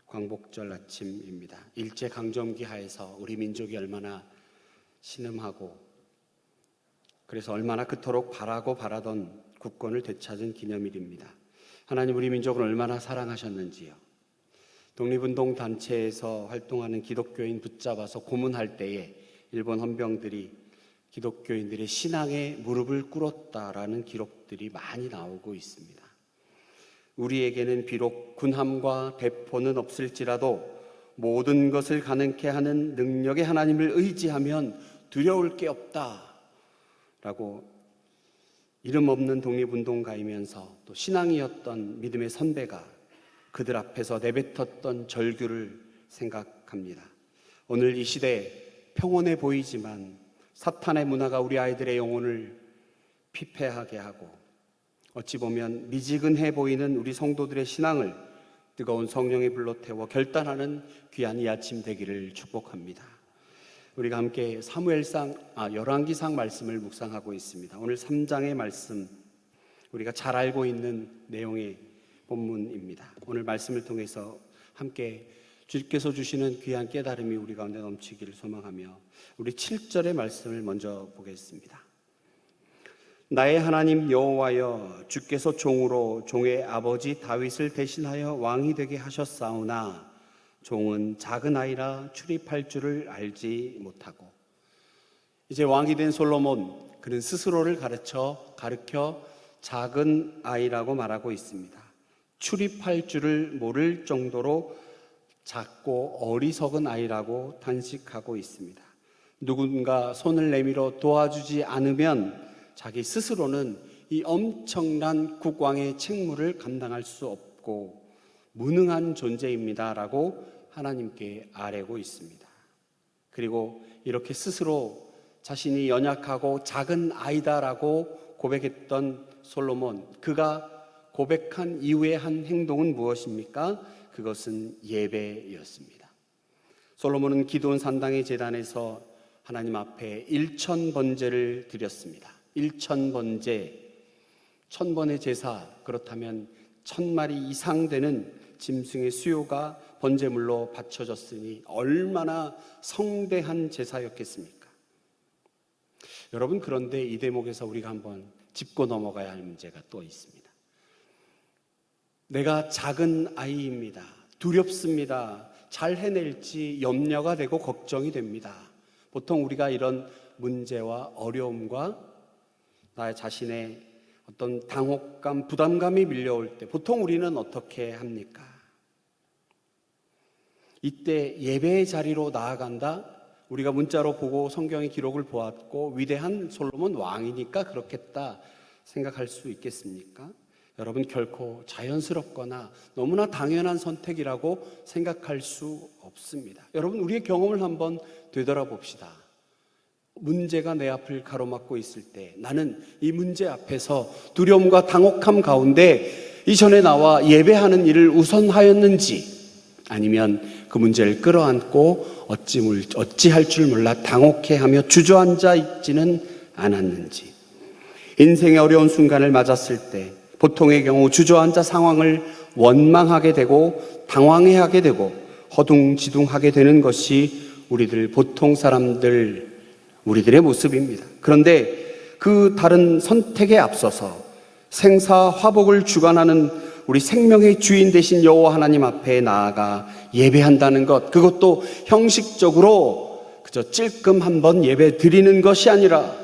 광복절 아침입니다. 일제강점기 하에서 우리 민족이 얼마나 신음하고 그래서 얼마나 그토록 바라던 국권을 되찾은 기념일입니다. 하나님 우리 민족을 얼마나 사랑하셨는지요. 독립운동 단체에서 활동하는 기독교인 붙잡아서 고문할 때에 일본 헌병들이 기독교인들의 신앙에 무릎을 꿇었다라는 기록들이 많이 나오고 있습니다. 우리에게는 비록 군함과 대포는 없을지라도 모든 것을 가능케 하는 능력의 하나님을 의지하면 두려울 게 없다라고 이름 없는 독립운동가이면서 또 신앙이었던 믿음의 선배가 그들 앞에서 내뱉었던 절규를 생각합니다. 오늘 이 시대 평온해 보이지만 사탄의 문화가 우리 아이들의 영혼을 피폐하게 하고 어찌 보면 미지근해 보이는 우리 성도들의 신앙을 뜨거운 성령의 불로 태워 결단하는 귀한 이 아침 되기를 축복합니다. 우리가 함께 열왕기상 말씀을 묵상하고 있습니다. 오늘 3장의 말씀, 우리가 잘 알고 있는 내용의 본문입니다. 오늘 말씀을 통해서 함께 주께서 주시는 귀한 깨달음이 우리 가운데 넘치기를 소망하며 우리 7절의 말씀을 먼저 보겠습니다. 나의 하나님 여호와여, 주께서 종으로 종의 아버지 다윗을 대신하여 왕이 되게 하셨사오나 종은 작은 아이라 출입할 줄을 알지 못하고. 이제 왕이 된 솔로몬, 그는 스스로를 가르쳐 작은 아이라고 말하고 있습니다. 출입할 줄을 모를 정도로 작고 어리석은 아이라고 탄식하고 있습니다. 누군가 손을 내밀어 도와주지 않으면 자기 스스로는 이 엄청난 국왕의 책무를 감당할 수 없고 무능한 존재입니다라고 하나님께 아뢰고 있습니다. 그리고 이렇게 스스로 자신이 연약하고 작은 아이다라고 고백했던 솔로몬, 그가 고백한 이후의 한 행동은 무엇입니까? 그것은 예배였습니다. 솔로몬은 기드온 산당의 제단에서 하나님 앞에 1000번제를 드렸습니다. 1000번제, 1000번의 제사, 그렇다면 1000마리 이상 되는 짐승의 수요가 번제물로 바쳐졌으니 얼마나 성대한 제사였겠습니까? 여러분, 그런데 이 대목에서 우리가 한번 짚고 넘어가야 할 문제가 또 있습니다. 내가 작은 아이입니다. 두렵습니다. 잘 해낼지 염려가 되고 걱정이 됩니다. 보통 우리가 이런 문제와 어려움과 나 자신의 어떤 당혹감, 부담감이 밀려올 때 보통 우리는 어떻게 합니까? 이때 예배의 자리로 나아간다? 우리가 문자로 보고 성경의 기록을 보았고 위대한 솔로몬 왕이니까 그렇겠다 생각할 수 있겠습니까? 여러분, 결코 자연스럽거나 너무나 당연한 선택이라고 생각할 수 없습니다. 여러분, 우리의 경험을 한번 되돌아봅시다. 문제가 내 앞을 가로막고 있을 때 나는 이 문제 앞에서 두려움과 당혹함 가운데 이전에 나와 예배하는 일을 우선하였는지, 아니면 그 문제를 끌어안고 어찌할 줄 몰라 당혹해하며 주저앉아 있지는 않았는지. 인생의 어려운 순간을 맞았을 때 보통의 경우 주저앉아 상황을 원망하게 되고 당황해하게 되고 허둥지둥하게 되는 것이 우리들 보통 사람들, 우리들의 모습입니다. 그런데 그 다른 선택에 앞서서 생사화복을 주관하는 우리 생명의 주인 되신 여호와 하나님 앞에 나아가 예배한다는 것, 그것도 형식적으로 그저 찔끔 한번 예배 드리는 것이 아니라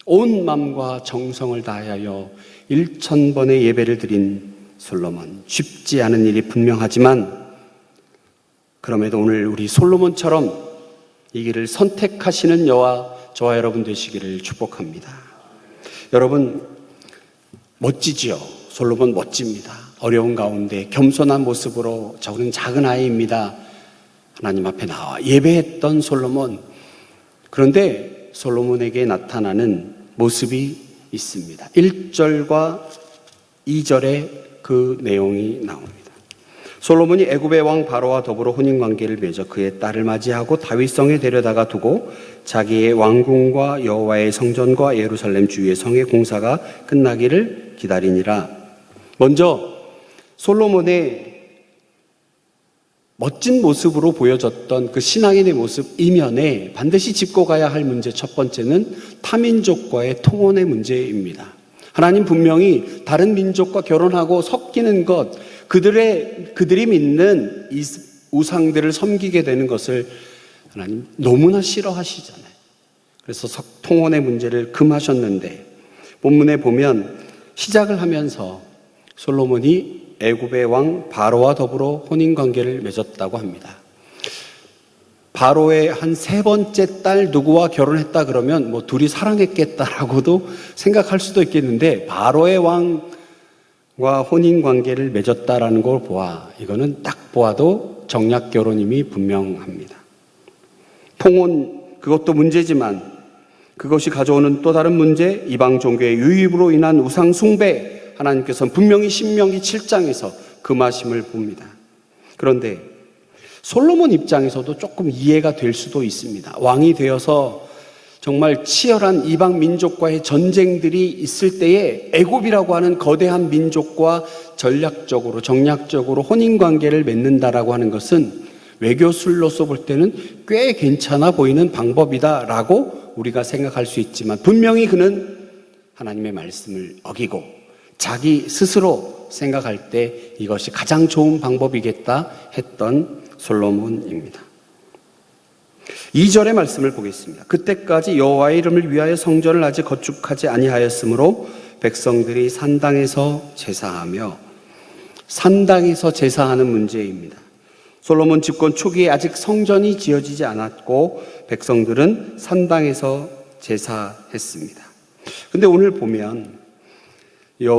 온 마음과 정성을 다하여 1000번의 예배를 드린 솔로몬, 쉽지 않은 일이 분명하지만 그럼에도 오늘 우리 솔로몬처럼 이 길을 선택하시는 저와 여러분 되시기를 축복합니다. 여러분, 멋지지요? 솔로몬 멋집니다. 어려운 가운데 겸손한 모습으로 저는 작은 아이입니다. 하나님 앞에 나와 예배했던 솔로몬. 그런데 솔로몬에게 나타나는 모습이 있습니다. 1절과 2절에 그 내용이 나옵니다. 솔로몬이 애굽의 왕 바로와 더불어 혼인관계를 맺어 그의 딸을 맞이하고 다윗성에 데려다가 두고 자기의 왕궁과 여호와의 성전과 예루살렘 주위의 성의 공사가 끝나기를 기다리니라. 먼저 솔로몬의 멋진 모습으로 보여졌던 그 신앙인의 모습 이면에 반드시 짚고 가야 할 문제 첫 번째는 타민족과의 통혼의 문제입니다. 하나님 분명히 다른 민족과 결혼하고 섞이는 것, 그들이 믿는 이 우상들을 섬기게 되는 것을 하나님 너무나 싫어하시잖아요. 그래서 통혼의 문제를 금하셨는데 본문에 보면 시작을 하면서 솔로몬이 애굽의 왕 바로와 더불어 혼인관계를 맺었다고 합니다. 바로의 한 세 번째 딸 누구와 결혼했다 그러면 뭐 둘이 사랑했겠다라고도 생각할 수도 있겠는데 바로의 왕과 혼인관계를 맺었다라는 걸 보아 이거는 딱 보아도 정략 결혼임이 분명합니다. 통혼 그것도 문제지만 그것이 가져오는 또 다른 문제, 이방 종교의 유입으로 인한 우상 숭배, 하나님께서는 분명히 신명기 7장에서 금하심을 봅니다. 그런데 솔로몬 입장에서도 조금 이해가 될 수도 있습니다. 왕이 되어서 정말 치열한 이방 민족과의 전쟁들이 있을 때에 애굽이라고 하는 거대한 민족과 전략적으로 정략적으로 혼인관계를 맺는다라고 하는 것은 외교술로서 볼 때는 꽤 괜찮아 보이는 방법이다라고 우리가 생각할 수 있지만 분명히 그는 하나님의 말씀을 어기고 자기 스스로 생각할 때 이것이 가장 좋은 방법이겠다 했던 솔로몬입니다. 2절의 말씀을 보겠습니다. 그때까지 여호와의 이름을 위하여 성전을 아직 건축하지 아니하였으므로 백성들이 산당에서 제사하며, 산당에서 제사하는 문제입니다. 솔로몬 집권 초기에 아직 성전이 지어지지 않았고 백성들은 산당에서 제사했습니다. 근데 오늘 보면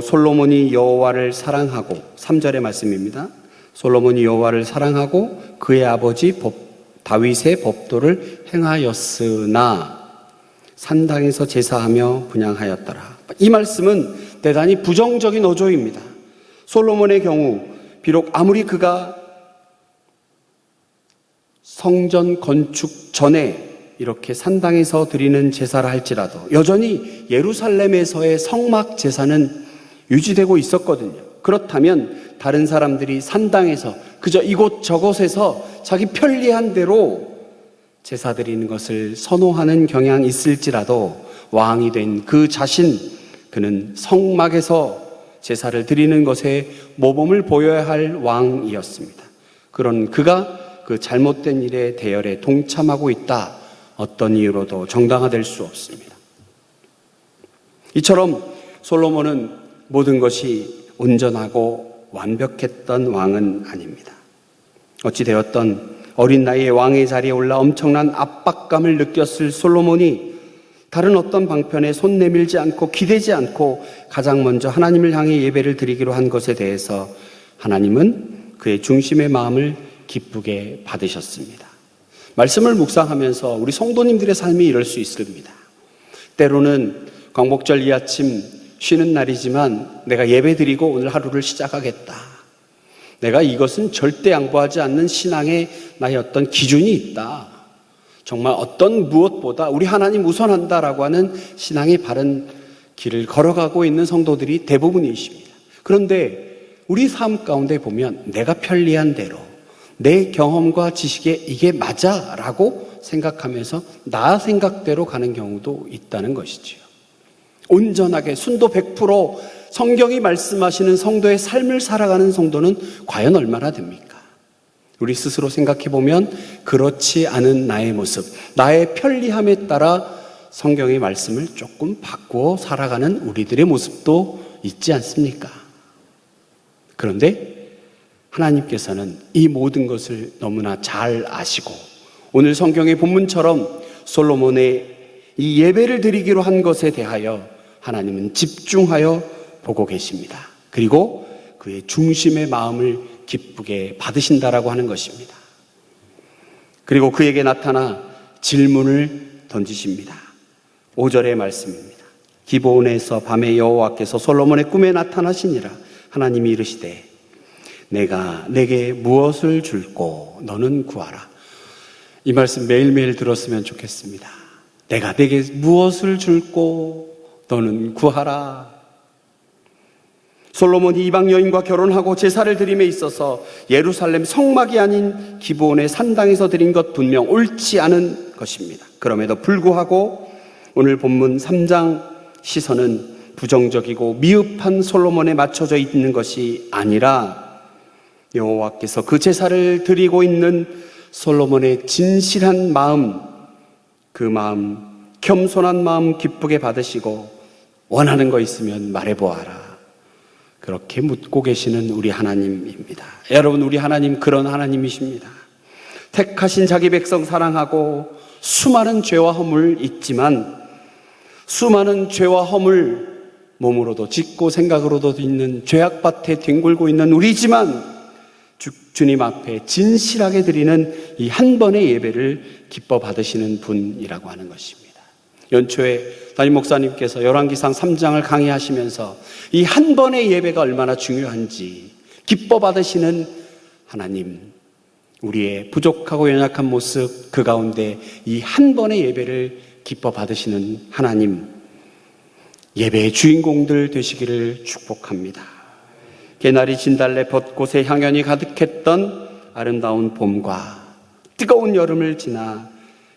솔로몬이 여호와를 사랑하고 3절의 말씀입니다. 솔로몬이 여호와를 사랑하고 그의 아버지 다윗의 법도를 행하였으나 산당에서 제사하며 분향하였더라. 이 말씀은 대단히 부정적인 어조입니다. 솔로몬의 경우 비록 아무리 그가 성전 건축 전에 이렇게 산당에서 드리는 제사를 할지라도 여전히 예루살렘에서의 성막 제사는 유지되고 있었거든요. 그렇다면 다른 사람들이 산당에서 그저 이곳저곳에서 자기 편리한 대로 제사 드리는 것을 선호하는 경향이 있을지라도 왕이 된 그 자신, 그는 성막에서 제사를 드리는 것에 모범을 보여야 할 왕이었습니다. 그런 그가 그 잘못된 일의 대열에 동참하고 있다. 어떤 이유로도 정당화될 수 없습니다. 이처럼 솔로몬은 모든 것이 온전하고 완벽했던 왕은 아닙니다. 어찌되었던 어린 나이에 왕의 자리에 올라 엄청난 압박감을 느꼈을 솔로몬이 다른 어떤 방편에 손 내밀지 않고 기대지 않고 가장 먼저 하나님을 향해 예배를 드리기로 한 것에 대해서 하나님은 그의 중심의 마음을 기쁘게 받으셨습니다. 말씀을 묵상하면서 우리 성도님들의 삶이 이럴 수 있습니다. 때로는 광복절 이 아침 쉬는 날이지만 내가 예배 드리고 오늘 하루를 시작하겠다. 내가 이것은 절대 양보하지 않는 신앙의 나의 어떤 기준이 있다. 정말 어떤 무엇보다 우리 하나님 우선한다라고 하는 신앙의 바른 길을 걸어가고 있는 성도들이 대부분이십니다. 그런데 우리 삶 가운데 보면 내가 편리한 대로 내 경험과 지식에 이게 맞아 라고 생각하면서 나 생각대로 가는 경우도 있다는 것이지요. 온전하게 순도 100% 성경이 말씀하시는 성도의 삶을 살아가는 성도는 과연 얼마나 됩니까? 우리 스스로 생각해 보면 그렇지 않은 나의 모습, 나의 편리함에 따라 성경의 말씀을 조금 바꾸어 살아가는 우리들의 모습도 있지 않습니까? 그런데 하나님께서는 이 모든 것을 너무나 잘 아시고 오늘 성경의 본문처럼 솔로몬의 이 예배를 드리기로 한 것에 대하여 하나님은 집중하여 보고 계십니다. 그리고 그의 중심의 마음을 기쁘게 받으신다라고 하는 것입니다. 그리고 그에게 나타나 질문을 던지십니다. 5절의 말씀입니다. 기브온에서 밤에 여호와께서 솔로몬의 꿈에 나타나시니라. 하나님이 이르시되 내가 내게 무엇을 줄꼬 너는 구하라. 이 말씀 매일매일 들었으면 좋겠습니다. 내가 내게 무엇을 줄꼬 너는 구하라. 솔로몬이 이방 여인과 결혼하고 제사를 드림에 있어서 예루살렘 성막이 아닌 기브온의 산당에서 드린 것 분명 옳지 않은 것입니다. 그럼에도 불구하고 오늘 본문 3장 시선은 부정적이고 미흡한 솔로몬에 맞춰져 있는 것이 아니라 여호와께서 그 제사를 드리고 있는 솔로몬의 진실한 마음, 그 마음, 겸손한 마음 기쁘게 받으시고 원하는 거 있으면 말해보아라, 그렇게 묻고 계시는 우리 하나님입니다. 여러분, 우리 하나님 그런 하나님이십니다. 택하신 자기 백성 사랑하고 수많은 죄와 허물 있지만, 수많은 죄와 허물 몸으로도 짓고 생각으로도 있는 죄악밭에 뒹굴고 있는 우리지만 주님 앞에 진실하게 드리는 이 한 번의 예배를 기뻐 받으시는 분이라고 하는 것입니다. 연초에 담임 목사님께서 열왕기상 3장을 강의하시면서 이 한 번의 예배가 얼마나 중요한지 기뻐 받으시는 하나님, 우리의 부족하고 연약한 모습 그 가운데 이 한 번의 예배를 기뻐 받으시는 하나님, 예배의 주인공들 되시기를 축복합니다. 개나리 진달래 벚꽃의 향연이 가득했던 아름다운 봄과 뜨거운 여름을 지나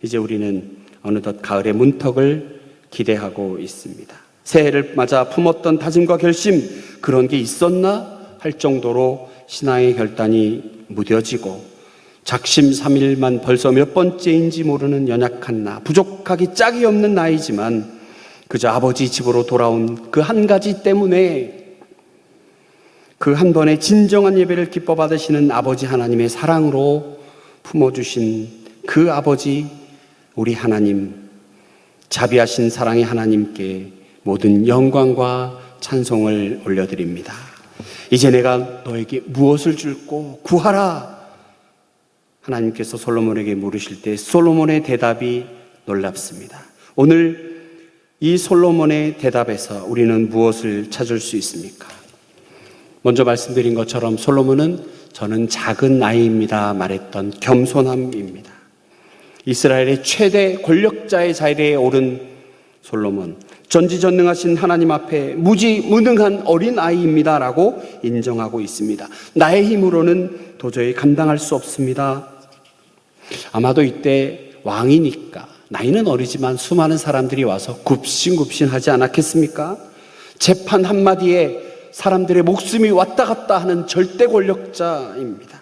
이제 우리는 어느덧 가을의 문턱을 기대하고 있습니다. 새해를 맞아 품었던 다짐과 결심, 그런 게 있었나 할 정도로 신앙의 결단이 무뎌지고 작심삼일만 벌써 몇 번째인지 모르는 연약한 나, 부족하기 짝이 없는 나이지만 그저 아버지 집으로 돌아온 그 한 가지 때문에 그 한 번의 진정한 예배를 기뻐 받으시는 아버지 하나님의 사랑으로 품어주신 그 아버지 우리 하나님, 자비하신 사랑의 하나님께 모든 영광과 찬송을 올려드립니다. 이제 내가 너에게 무엇을 줄고 구하라. 하나님께서 솔로몬에게 물으실 때 솔로몬의 대답이 놀랍습니다. 오늘 이 솔로몬의 대답에서 우리는 무엇을 찾을 수 있습니까? 먼저 말씀드린 것처럼 솔로몬은 저는 작은 아이입니다 말했던 겸손함입니다. 이스라엘의 최대 권력자의 자리에 오른 솔로몬, 전지전능하신 하나님 앞에 무지무능한 어린 아이입니다 라고 인정하고 있습니다. 나의 힘으로는 도저히 감당할 수 없습니다. 아마도 이때 왕이니까 나이는 어리지만 수많은 사람들이 와서 굽신굽신하지 않았겠습니까? 재판 한마디에 사람들의 목숨이 왔다 갔다 하는 절대 권력자입니다.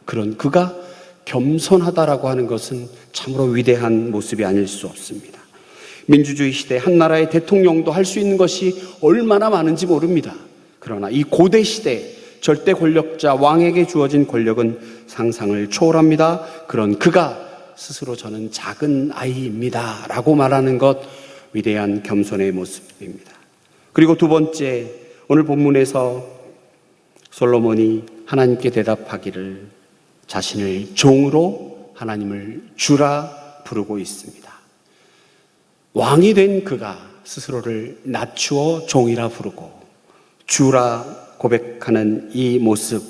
그런 그가 겸손하다라고 하는 것은 참으로 위대한 모습이 아닐 수 없습니다. 민주주의 시대 한 나라의 대통령도 할 수 있는 것이 얼마나 많은지 모릅니다. 그러나 이 고대 시대 절대 권력자 왕에게 주어진 권력은 상상을 초월합니다. 그런 그가 스스로 저는 작은 아이입니다 라고 말하는 것, 위대한 겸손의 모습입니다. 그리고 두 번째, 오늘 본문에서 솔로몬이 하나님께 대답하기를 자신을 종으로 하나님을 주라 부르고 있습니다. 왕이 된 그가 스스로를 낮추어 종이라 부르고 주라 고백하는 이 모습,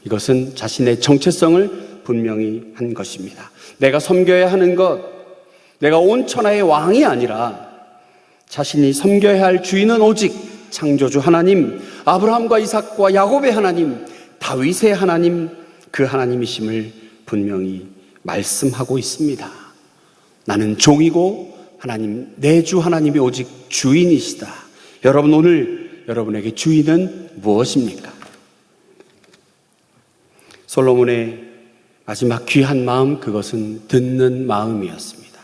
이것은 자신의 정체성을 분명히 한 것입니다. 내가 섬겨야 하는 것, 내가 온 천하의 왕이 아니라 자신이 섬겨야 할 주인은 오직 창조주 하나님, 아브라함과 이삭과 야곱의 하나님, 다윗의 하나님, 그 하나님이심을 분명히 말씀하고 있습니다. 나는 종이고 하나님, 내 주 하나님이 오직 주인이시다. 여러분, 오늘 여러분에게 주인은 무엇입니까? 솔로몬의 마지막 귀한 마음, 그것은 듣는 마음이었습니다.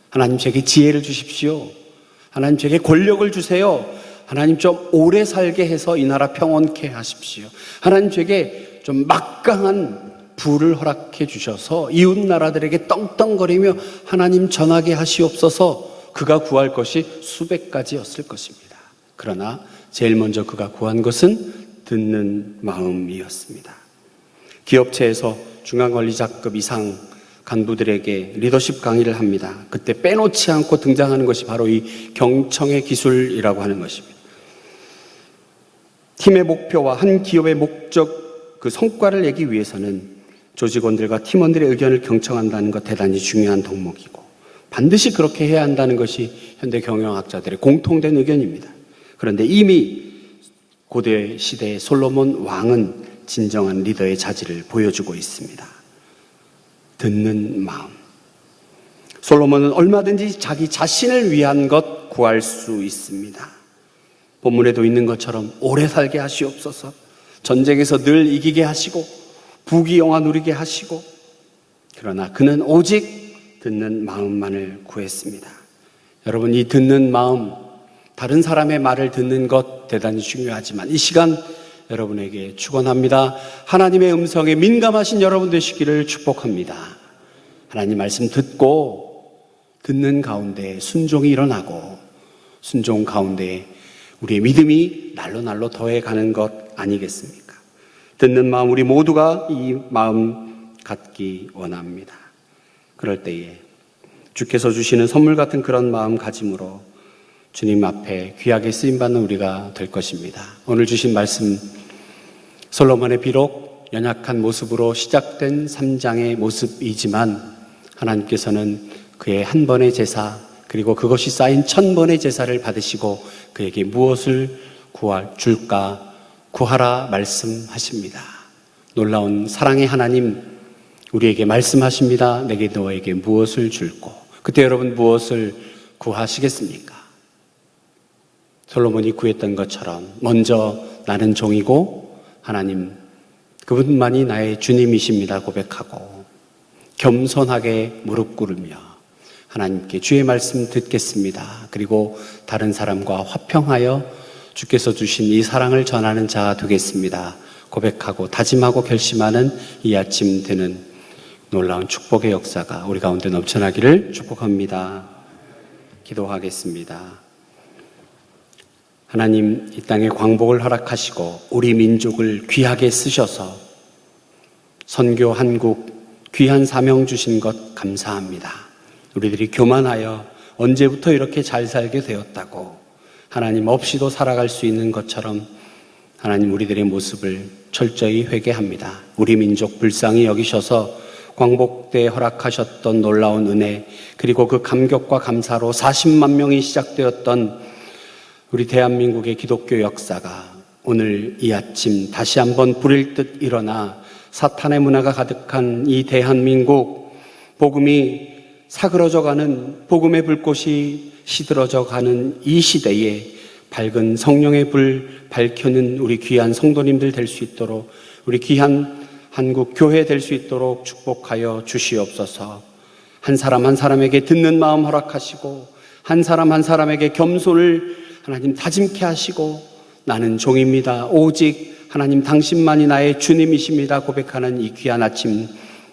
하나님, 제게 지혜를 주십시오. 하나님, 제게 권력을 주세요. 하나님, 좀 오래 살게 해서 이 나라 평온케 하십시오. 하나님, 제게 좀 막강한 부를 허락해 주셔서 이웃 나라들에게 떵떵거리며 하나님 전하게 하시옵소서. 그가 구할 것이 수백 가지였을 것입니다. 그러나 제일 먼저 그가 구한 것은 듣는 마음이었습니다. 기업체에서 중앙관리자급 이상 간부들에게 리더십 강의를 합니다. 그때 빼놓지 않고 등장하는 것이 바로 이 경청의 기술이라고 하는 것입니다. 팀의 목표와 한 기업의 목적, 그 성과를 내기 위해서는 조직원들과 팀원들의 의견을 경청한다는 것 대단히 중요한 덕목이고 반드시 그렇게 해야 한다는 것이 현대 경영학자들의 공통된 의견입니다. 그런데 이미 고대 시대의 솔로몬 왕은 진정한 리더의 자질을 보여주고 있습니다. 듣는 마음. 솔로몬은 얼마든지 자기 자신을 위한 것 구할 수 있습니다. 본문에도 있는 것처럼 오래 살게 하시옵소서, 전쟁에서 늘 이기게 하시고 부귀영화 누리게 하시고, 그러나 그는 오직 듣는 마음만을 구했습니다. 여러분, 이 듣는 마음, 다른 사람의 말을 듣는 것 대단히 중요하지만 이 시간 여러분에게 축원합니다. 하나님의 음성에 민감하신 여러분 되시기를 축복합니다. 하나님 말씀 듣고 듣는 가운데 순종이 일어나고, 순종 가운데 우리의 믿음이 날로 더해가는 것 아니겠습니까? 듣는 마음, 우리 모두가 이 마음 갖기 원합니다. 그럴 때에 주께서 주시는 선물 같은 그런 마음 가짐으로 주님 앞에 귀하게 쓰임받는 우리가 될 것입니다. 오늘 주신 말씀, 솔로몬의 비록 연약한 모습으로 시작된 3장의 모습이지만 하나님께서는 그의 한 번의 제사, 그리고 그것이 쌓인 1000번의 제사를 받으시고 그에게 무엇을 줄까 구하라 말씀하십니다. 놀라운 사랑의 하나님, 우리에게 말씀하십니다. 내게 너에게 무엇을 줄고. 그때 여러분 무엇을 구하시겠습니까? 솔로몬이 구했던 것처럼 먼저 나는 종이고 하나님 그분만이 나의 주님이십니다 고백하고, 겸손하게 무릎 꿇으며 하나님께 주의 말씀 듣겠습니다. 그리고 다른 사람과 화평하여 주께서 주신 이 사랑을 전하는 자 되겠습니다 고백하고 다짐하고 결심하는 이 아침 되는 놀라운 축복의 역사가 우리 가운데 넘쳐나기를 축복합니다. 기도하겠습니다. 하나님, 이 땅에 광복을 허락하시고 우리 민족을 귀하게 쓰셔서 선교 한국 귀한 사명 주신 것 감사합니다. 우리들이 교만하여 언제부터 이렇게 잘 살게 되었다고, 하나님 없이도 살아갈 수 있는 것처럼 하나님 우리들의 모습을 철저히 회개합니다. 우리 민족 불쌍히 여기셔서 광복 때 허락하셨던 놀라운 은혜, 그리고 그 감격과 감사로 40만 명이 시작되었던 우리 대한민국의 기독교 역사가 오늘 이 아침 다시 한번 불일 듯 일어나 사탄의 문화가 가득한 이 대한민국, 복음이 사그러져가는, 복음의 불꽃이 시들어져가는 이 시대에 밝은 성령의 불 밝혀는 우리 귀한 성도님들 될 수 있도록, 우리 귀한 한국 교회 될 수 있도록 축복하여 주시옵소서. 한 사람 한 사람에게 듣는 마음 허락하시고, 한 사람 한 사람에게 겸손을 하나님 다짐케 하시고, 나는 종입니다, 오직 하나님 당신만이 나의 주님이십니다 고백하는 이 귀한 아침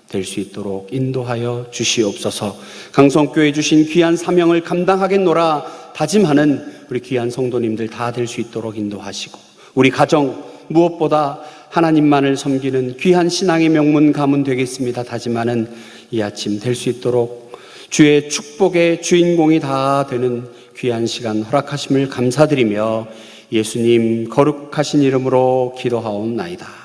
될 수 있도록 인도하여 주시옵소서. 강성교회 주신 귀한 사명을 감당하겠노라 다짐하는 우리 귀한 성도님들 다 될 수 있도록 인도하시고, 우리 가정 무엇보다 하나님만을 섬기는 귀한 신앙의 명문 가문 되겠습니다 다짐하는 이 아침 될 수 있도록 주의 축복의 주인공이 다 되는 귀한 시간 허락하심을 감사드리며 예수님 거룩하신 이름으로 기도하옵나이다.